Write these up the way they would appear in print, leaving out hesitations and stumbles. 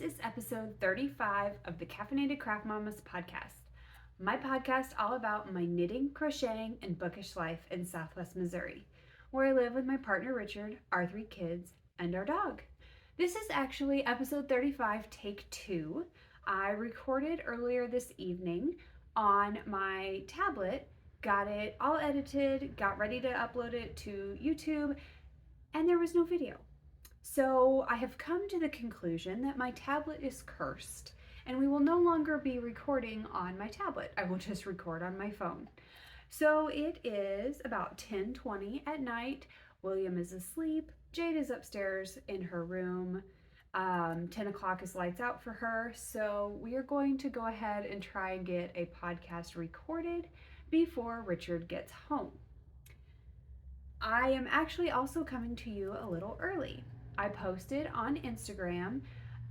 is episode 35 of the Caffeinated Craft Mamas podcast. My podcast all about my knitting, crocheting, and bookish life in Southwest Missouri, where I live with my partner Richard, our 3 kids, and our dog. This is actually episode 35, take 2. I recorded earlier this evening on my tablet, got it all edited, got ready to upload it to YouTube, and there was no video. So I have come to the conclusion that my tablet is cursed and we will no longer be recording on my tablet. I will just record on my phone. So it is about 10:20 at night. William is asleep. Jade is upstairs in her room. 10 o'clock is lights out for her. So we are going to go ahead and try and get a podcast recorded before Richard gets home. I am actually also coming to you a little early. I posted on Instagram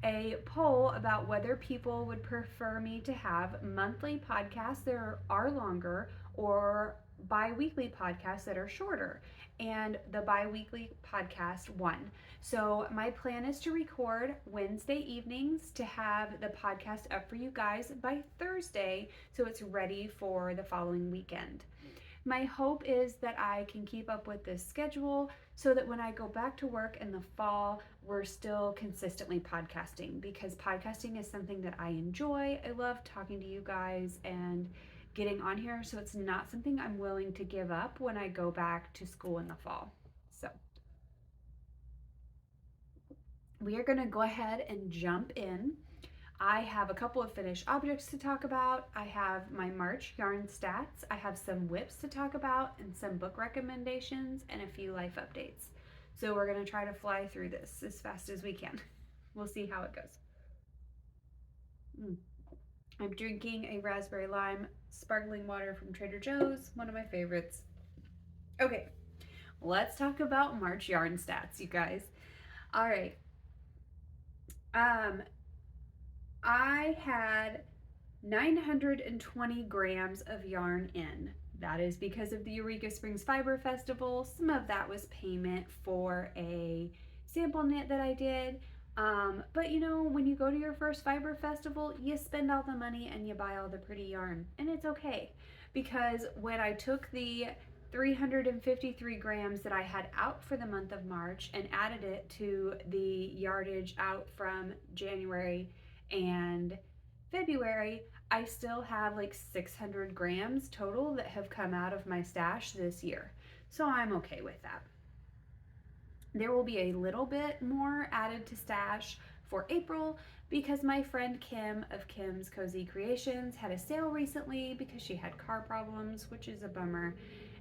a poll about whether people would prefer me to have monthly podcasts that are longer or bi-weekly podcasts that are shorter. And the bi-weekly podcast won. So my plan is to record Wednesday evenings to have the podcast up for you guys by Thursday so it's ready for the following weekend. My hope is that I can keep up with this schedule so that when I go back to work in the fall, we're still consistently podcasting, because podcasting is something that I enjoy. I love talking to you guys and getting on here, so it's not something I'm willing to give up when I go back to school in the fall. So we are going to go ahead and jump in. I have a couple of finished objects to talk about. I have my March yarn stats. I have some whips to talk about and some book recommendations and a few life updates. So we're going to try to fly through this as fast as we can. We'll see how it goes. I'm drinking a raspberry lime sparkling water from Trader Joe's, one of my favorites. Okay, let's talk about March yarn stats, you guys. All right. I had 920 grams of yarn in. That is because of the Eureka Springs Fiber Festival. Some of that was payment for a sample knit that I did. But you know, when you go to your first fiber festival, you spend all the money and you buy all the pretty yarn. And it's okay, because when I took the 353 grams that I had out for the month of March and added it to the yardage out from January and February, I still have like 600 grams total that have come out of my stash this year. So I'm okay with that. There will be a little bit more added to stash for April because my friend Kim of Kim's Cozy Creations had a sale recently because she had car problems, which is a bummer,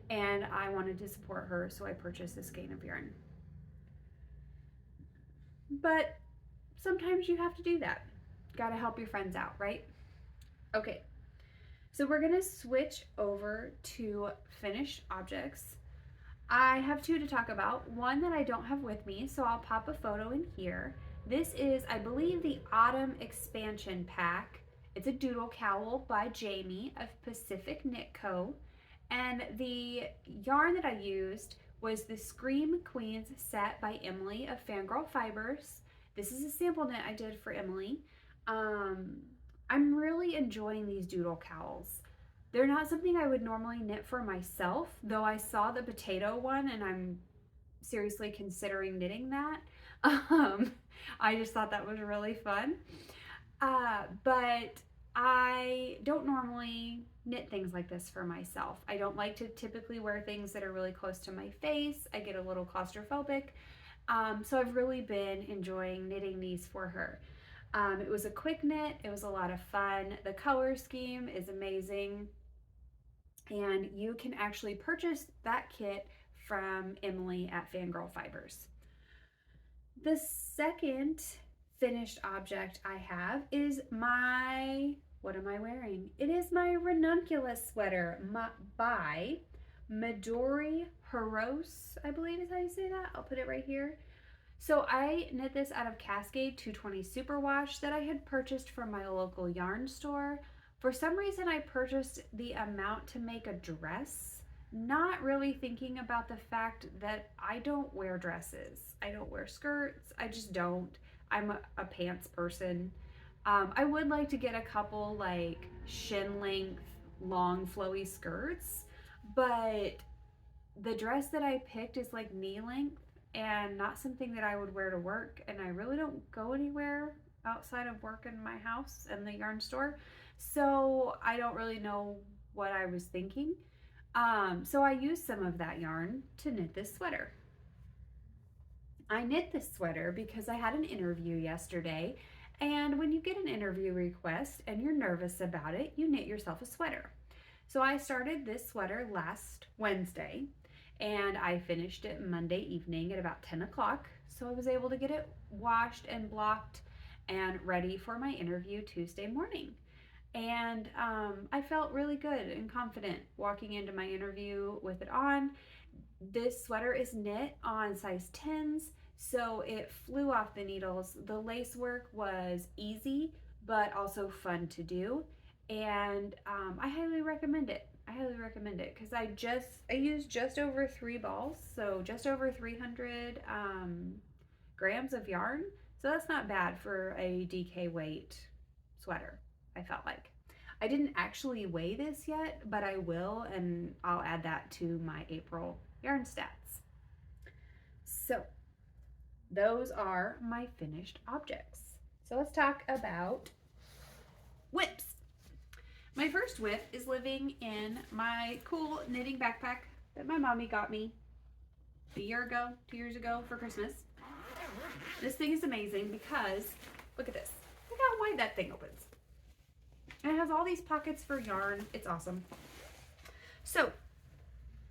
and I wanted to support her, so I purchased this skein of yarn. But sometimes you have to do that. Gotta help your friends out, right? Okay, so we're gonna switch over to finished objects. I have 2 to talk about. One that I don't have with me, so I'll pop a photo in here. This is, I believe, the Autumn Expansion Pack. It's a doodle cowl by Jamie of Pacific Knit Co. And the yarn that I used was the Scream Queens set by Emily of Fangirl Fibers. This is a sample knit I did for Emily. I'm really enjoying these doodle cowls. They're not something I would normally knit for myself, though I saw the potato one and I'm seriously considering knitting that. I just thought that was really fun. But I don't normally knit things like this for myself. I don't like to typically wear things that are really close to my face. I get a little claustrophobic. So I've really been enjoying knitting these for her. It was a quick knit. It was a lot of fun. The color scheme is amazing. And you can actually purchase that kit from Emily at Fangirl Fibers. The second finished object I have is what am I wearing? It is my ranunculus sweater by Midori Hirose, I believe is how you say that. I'll put it right here. So I knit this out of Cascade 220 Superwash that I had purchased from my local yarn store. For some reason, I purchased the amount to make a dress, not really thinking about the fact that I don't wear dresses. I don't wear skirts. I just don't. I'm a pants person. I would like to get a couple like shin length, long, flowy skirts, but the dress that I picked is like knee length and not something that I would wear to work. And I really don't go anywhere outside of work in my house and the yarn store. So I don't really know what I was thinking. So I used some of that yarn to knit this sweater. I knit this sweater because I had an interview yesterday. And when you get an interview request and you're nervous about it, you knit yourself a sweater. So I started this sweater last Wednesday and I finished it Monday evening at about 10 o'clock. So I was able to get it washed and blocked and ready for my interview Tuesday morning. And I felt really good and confident walking into my interview with it on. This sweater is knit on size 10s, so it flew off the needles. The lace work was easy, but also fun to do. And I highly recommend it. I highly recommend it because I used just over 3 balls, so just over 300 grams of yarn. So that's not bad for a DK weight sweater, I felt like. I didn't actually weigh this yet, but I will, and I'll add that to my April yarn stats. So those are my finished objects. So let's talk about whips. My first whip is living in my cool knitting backpack that my mommy got me a year ago, 2 years ago for Christmas. This thing is amazing because, look at this. Look how wide that thing opens. And it has all these pockets for yarn. It's awesome. So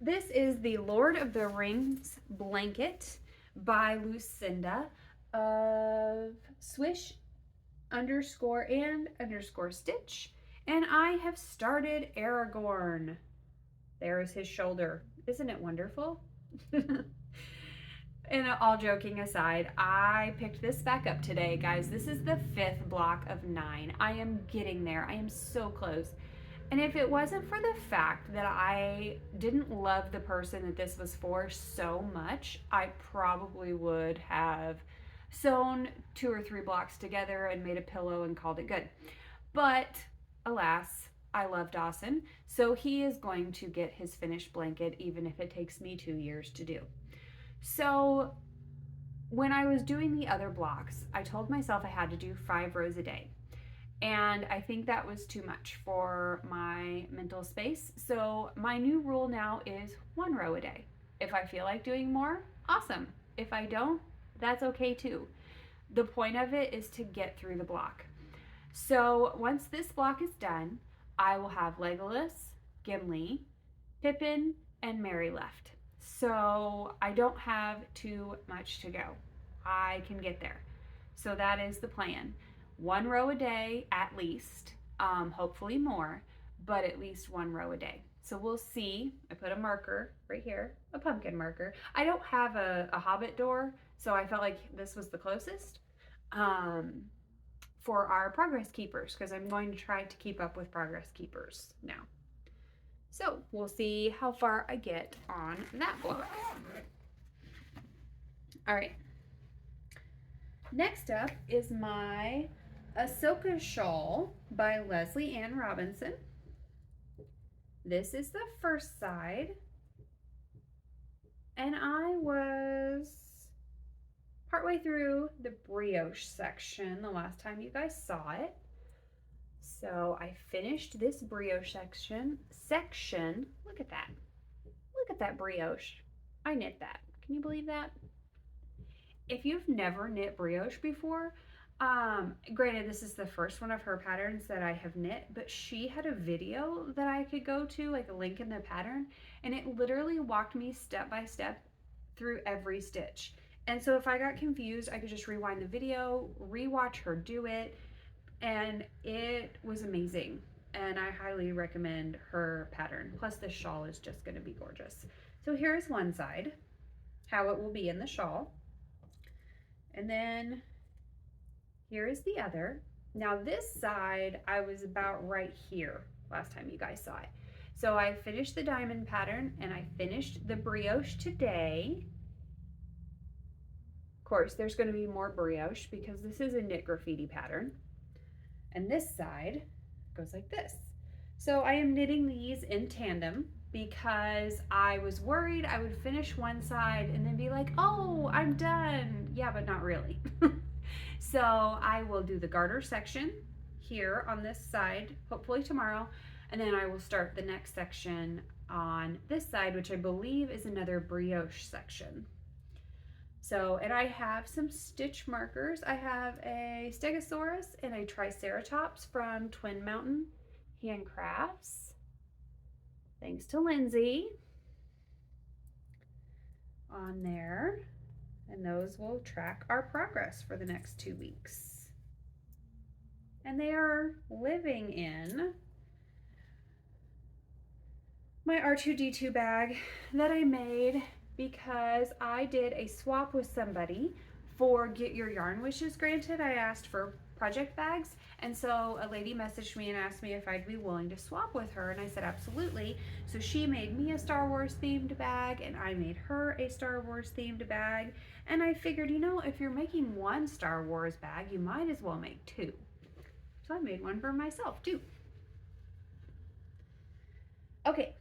this is the Lord of the Rings blanket by Lucinda of Swish _and_ Stitch. And I have started Aragorn. There is his shoulder. Isn't it wonderful? And all joking aside, I picked this back up today, guys. This is the 5th block of 9. I am getting there. I am so close. And if it wasn't for the fact that I didn't love the person that this was for so much, I probably would have sewn 2 or 3 blocks together and made a pillow and called it good. But alas, I love Dawson, so he is going to get his finished blanket even if it takes me 2 years to do. So when I was doing the other blocks, I told myself I had to do 5 rows a day. And I think that was too much for my mental space. So my new rule now is 1 row a day. If I feel like doing more, awesome. If I don't, that's okay too. The point of it is to get through the block. So once this block is done, I will have Legolas, Gimli, Pippin, and Merry left. So I don't have too much to go. I can get there. So that is the plan. 1 row a day at least, hopefully more, but at least 1 row a day. So we'll see. I put a marker right here, a pumpkin marker. I don't have a Hobbit door, so I felt like this was the closest for our progress keepers, because I'm going to try to keep up with progress keepers now. So we'll see how far I get on that block. All right. Next up is my Ahsoka shawl by Leslie Ann Robinson. This is the first side. And I was partway through the brioche section the last time you guys saw it. So I finished this brioche section. Look at that. Look at that brioche. I knit that. Can you believe that? If you've never knit brioche before, granted this is the first one of her patterns that I have knit, but she had a video that I could go to, like a link in the pattern, and it literally walked me step by step through every stitch. And so if I got confused, I could just rewind the video, rewatch her do it, and it was amazing. And I highly recommend her pattern. Plus the shawl is just going to be gorgeous. So here's one side, how it will be in the shawl. And then here is the other. Now this side, I was about right here last time you guys saw it. So I finished the diamond pattern and I finished the brioche today. course, there's going to be more brioche because this is a knit graffiti pattern. And this side goes like this. So I am knitting these in tandem because I was worried I would finish one side and then be like, oh, I'm done. Yeah, but not really. So I will do the garter section here on this side, hopefully tomorrow, and then I will start the next section on this side, which I believe is another brioche section. So, and I have some stitch markers. I have a Stegosaurus and a Triceratops from Twin Mountain Handcrafts. Thanks to Lindsay on there. And those will track our progress for the next 2 weeks. And they are living in my R2D2 bag that I made because I did a swap with somebody for Get Your Yarn Wishes Granted. I asked for project bags, and so a lady messaged me and asked me if I'd be willing to swap with her, and I said absolutely. So she made me a Star Wars themed bag and I made her a Star Wars themed bag, and I figured, you know, if you're making one Star Wars bag, you might as well make two. So I made one for myself too. Okay,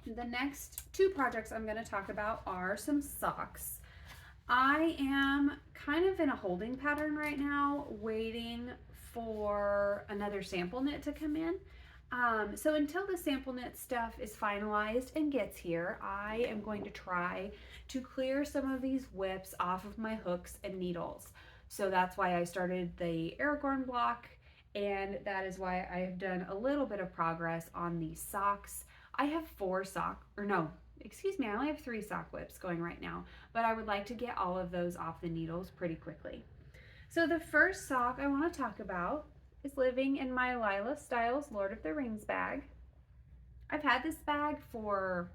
the next two projects I'm going to talk about are some socks. I am kind of in a holding pattern right now, waiting for another sample knit to come in. So until the sample knit stuff is finalized and gets here, I am going to try to clear some of these whips off of my hooks and needles. So that's why I started the Aragorn block, and that is why I have done a little bit of progress on these socks. I have I only have 3 sock whips going right now, but I would like to get all of those off the needles pretty quickly. So the first sock I want to talk about is living in my Lila Styles Lord of the Rings bag. I've had this bag for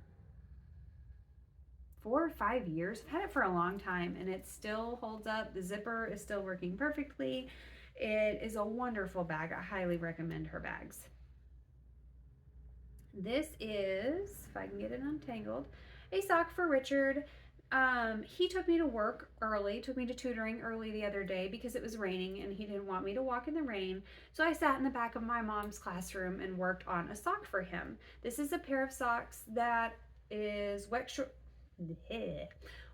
4 or 5 years. I've had it for a long time and it still holds up. The zipper is still working perfectly. It is a wonderful bag. I highly recommend her bags. This is, if I can get it untangled, a sock for Richard. He took me to work early, took me to tutoring early the other day because it was raining and he didn't want me to walk in the rain. So I sat in the back of my mom's classroom and worked on a sock for him. This is a pair of socks that is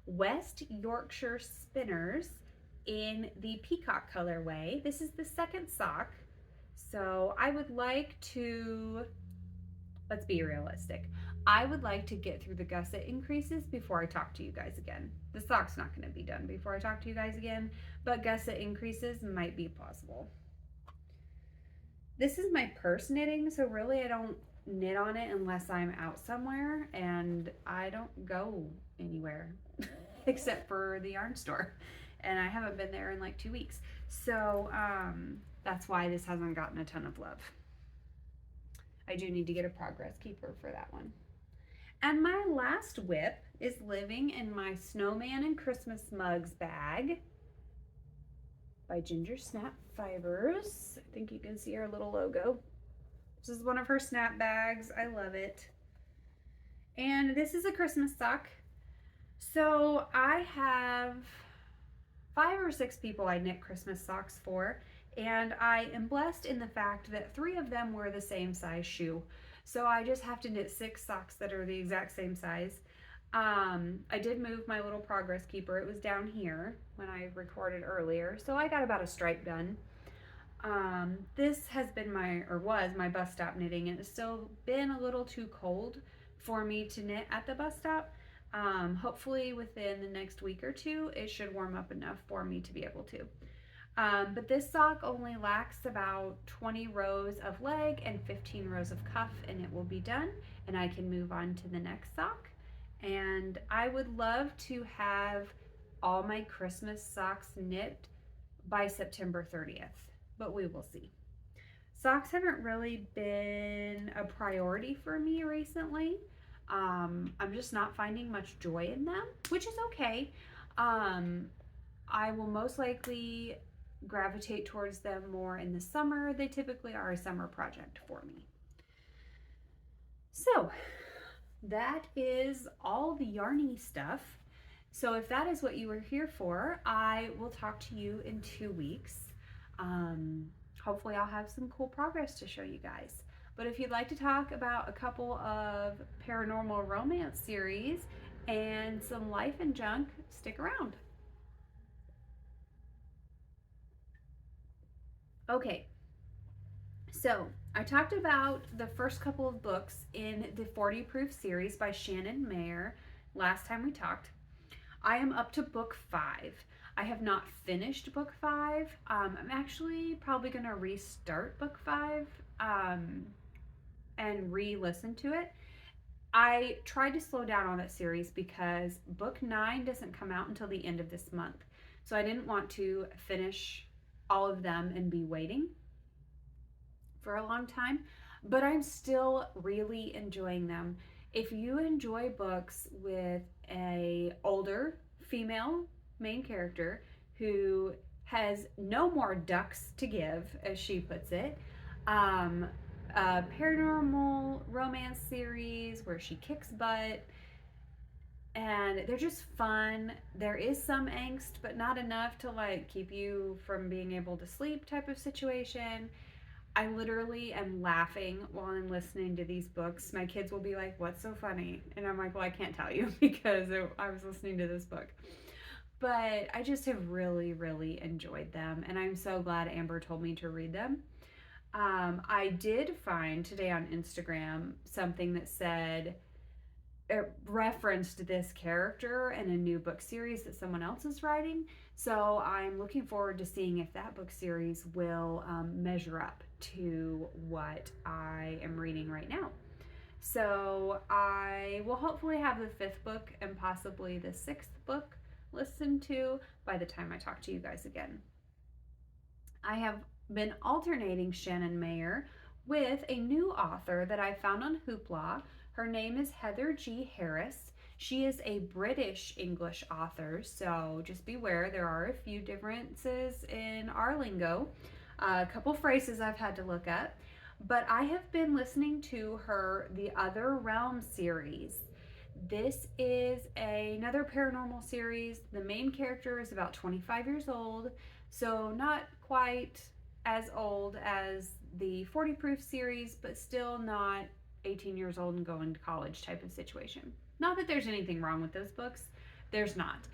West Yorkshire Spinners in the peacock colorway. This is the second sock. So I would like to, let's be realistic. I would like to get through the gusset increases before I talk to you guys again. The sock's not going to be done before I talk to you guys again, but gusset increases might be possible. This is my purse knitting, so really I don't knit on it unless I'm out somewhere, and I don't go anywhere except for the yarn store, and I haven't been there in like 2 weeks. So that's why this hasn't gotten a ton of love. I do need to get a progress keeper for that one. And my last whip is living in my Snowman and Christmas Mugs bag by Ginger Snap Fibers. I think you can see her little logo. This is one of her snap bags. I love it. And this is a Christmas sock. So I have 5 or 6 people I knit Christmas socks for, and I am blessed in the fact that 3 of them were the same size shoe. So I just have to knit 6 socks that are the exact same size. I did move my little progress keeper. It was down here when I recorded earlier. So I got about a stripe done. This has been was my bus stop knitting, and it's still been a little too cold for me to knit at the bus stop. Hopefully within the next week or 2, it should warm up enough for me to be able to. But this sock only lacks about 20 rows of leg and 15 rows of cuff, and it will be done, and I can move on to the next sock. And I would love to have all my Christmas socks knit by September 30th, but we will see. Socks haven't really been a priority for me recently. I'm just not finding much joy in them, which is okay. I will most likely gravitate towards them more in the summer. They typically are a summer project for me. So that is all the yarny stuff So if that is what you were here for, I will talk to you in 2 weeks. Hopefully I'll have some cool progress to show you guys. But if you'd like to talk about a couple of paranormal romance series and some life and junk, stick around. Okay, so I talked about the first couple of books in the 40 Proof series by Shannon Mayer last time we talked. I am up to book 5. I have not finished book 5. I'm actually probably going to restart book 5 and re-listen to it. I tried to slow down on that series because book 9 doesn't come out until the end of this month. So I didn't want to finish all of them and be waiting for a long time, but I'm still really enjoying them. If you enjoy books with a older female main character who has no more ducks to give, as she puts it, a paranormal romance series where she kicks butt and they're just fun. There is some angst, but not enough to like keep you from being able to sleep type of situation. I literally am laughing while I'm listening to these books. My kids will be like, "What's so funny?" And I'm like, "Well, I can't tell you because I was listening to this book." But I just have really, really enjoyed them. And I'm so glad Amber told me to read them. I did find today on Instagram something that said, it referenced this character in a new book series that someone else is writing. So I'm looking forward to seeing if that book series will measure up to what I am reading right now. So I will hopefully have the 5th book and possibly the 6th book listened to by the time I talk to you guys again. I have been alternating Shannon Mayer with a new author that I found on Hoopla. Her name is Heather G. Harris. She is a British English author, so just beware, there are a few differences in our lingo. A couple phrases I've had to look up. But I have been listening to her The Other Realm series. This is another paranormal series. The main character is about 25 years old, so not quite as old as the 40 Proof series, but still not 18 years old and going to college type of situation. Not that there's anything wrong with those books, there's not.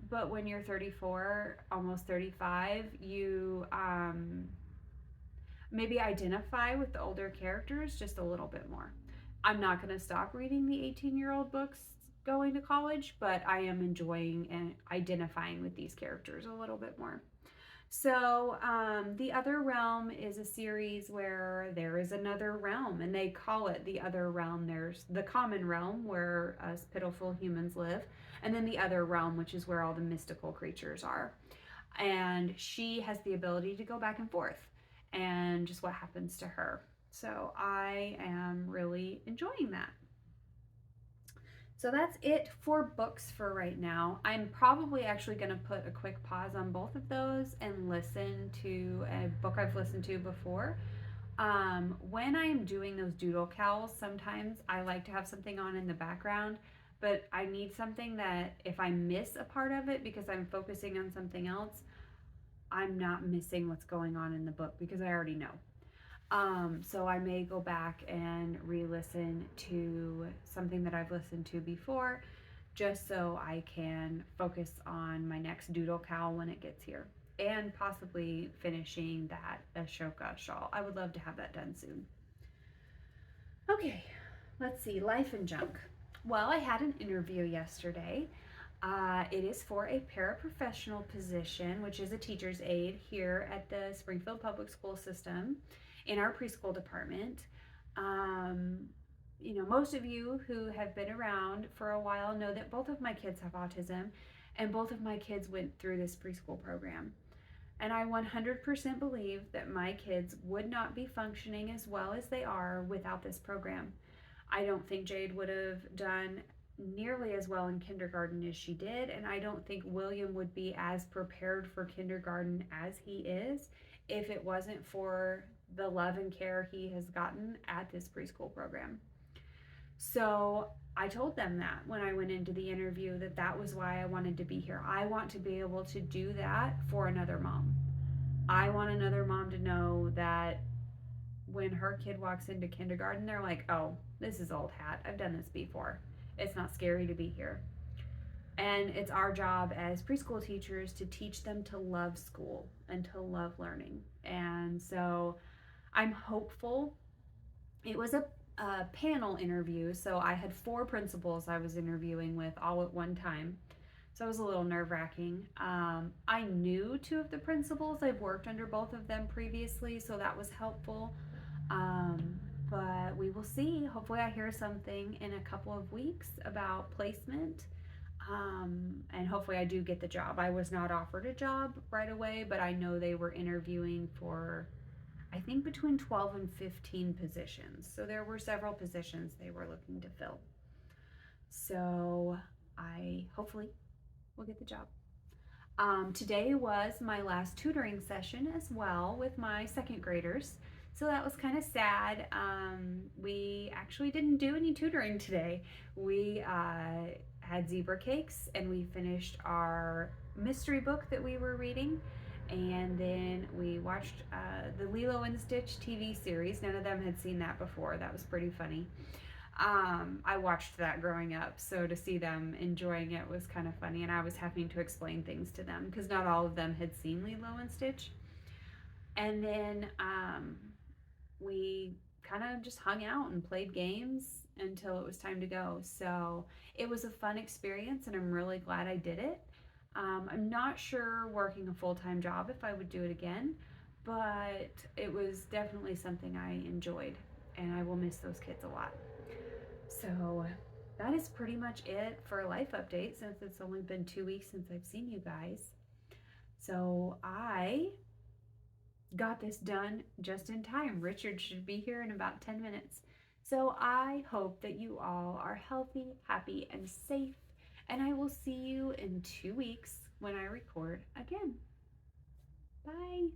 But when you're 34, almost 35, you maybe identify with the older characters just a little bit more. I'm not going to stop reading the 18-year-old books going to college, but I am enjoying and identifying with these characters a little bit more. So, The Other Realm is a series where there is another realm, and they call it The Other Realm. There's the common realm where us pitiful humans live, and then the other realm, which is where all the mystical creatures are. And she has the ability to go back and forth, and just what happens to her. So, I am really enjoying that. So that's it for books for right now. I'm probably actually going to put a quick pause on both of those and listen to a book I've listened to before. When I'm doing those doodle cowls, sometimes I like to have something on in the background, but I need something that if I miss a part of it because I'm focusing on something else, I'm not missing what's going on in the book because I already know. So I may go back and re-listen to something that I've listened to before just so I can focus on my next doodle cow when it gets here and possibly finishing that Ashoka shawl. I would love to have that done soon. Okay, let's see, life and junk. Well, I had an interview yesterday. It is for a paraprofessional position, which is a teacher's aide here at the Springfield Public School System in our preschool department. Most of you who have been around for a while know that both of my kids have autism, and both of my kids went through this preschool program. And I 100% believe that my kids would not be functioning as well as they are without this program. I don't think Jade would have done nearly as well in kindergarten as she did, and I don't think William would be as prepared for kindergarten as he is if it wasn't for the love and care he has gotten at this preschool program. So I told them that when I went into the interview, that was why I wanted to be here. I want to be able to do that for another mom. I want another mom to know that when her kid walks into kindergarten, they're like, oh, this is old hat. I've done this before. It's not scary to be here. And it's our job as preschool teachers to teach them to love school and to love learning. And so I'm hopeful. It was a panel interview, so I had 4 principals I was interviewing with all at one time. So it was a little nerve wracking. I knew 2 of the principals. I've worked under both of them previously, so that was helpful. Um, but we will see. Hopefully, I hear something in a couple of weeks about placement. And hopefully, I do get the job. I was not offered a job right away, but I know they were interviewing for, I think, between 12 and 15 positions. So there were several positions they were looking to fill. So I hopefully will get the job. Today was my last tutoring session as well with my 2nd graders. So that was kind of sad. We actually didn't do any tutoring today. We had zebra cakes and we finished our mystery book that we were reading. And then we watched the Lilo and Stitch TV series. None of them had seen that before. That was pretty funny. I watched that growing up, so to see them enjoying it was kind of funny, and I was having to explain things to them because not all of them had seen Lilo and Stitch. And then we kind of just hung out and played games until it was time to go. So it was a fun experience, and I'm really glad I did it. I'm not sure working a full-time job if I would do it again, but it was definitely something I enjoyed, and I will miss those kids a lot. So that is pretty much it for a life update since it's only been 2 weeks since I've seen you guys. So I got this done just in time. Richard should be here in about 10 minutes. So I hope that you all are healthy, happy, and safe. And I will see you in 2 weeks when I record again. Bye.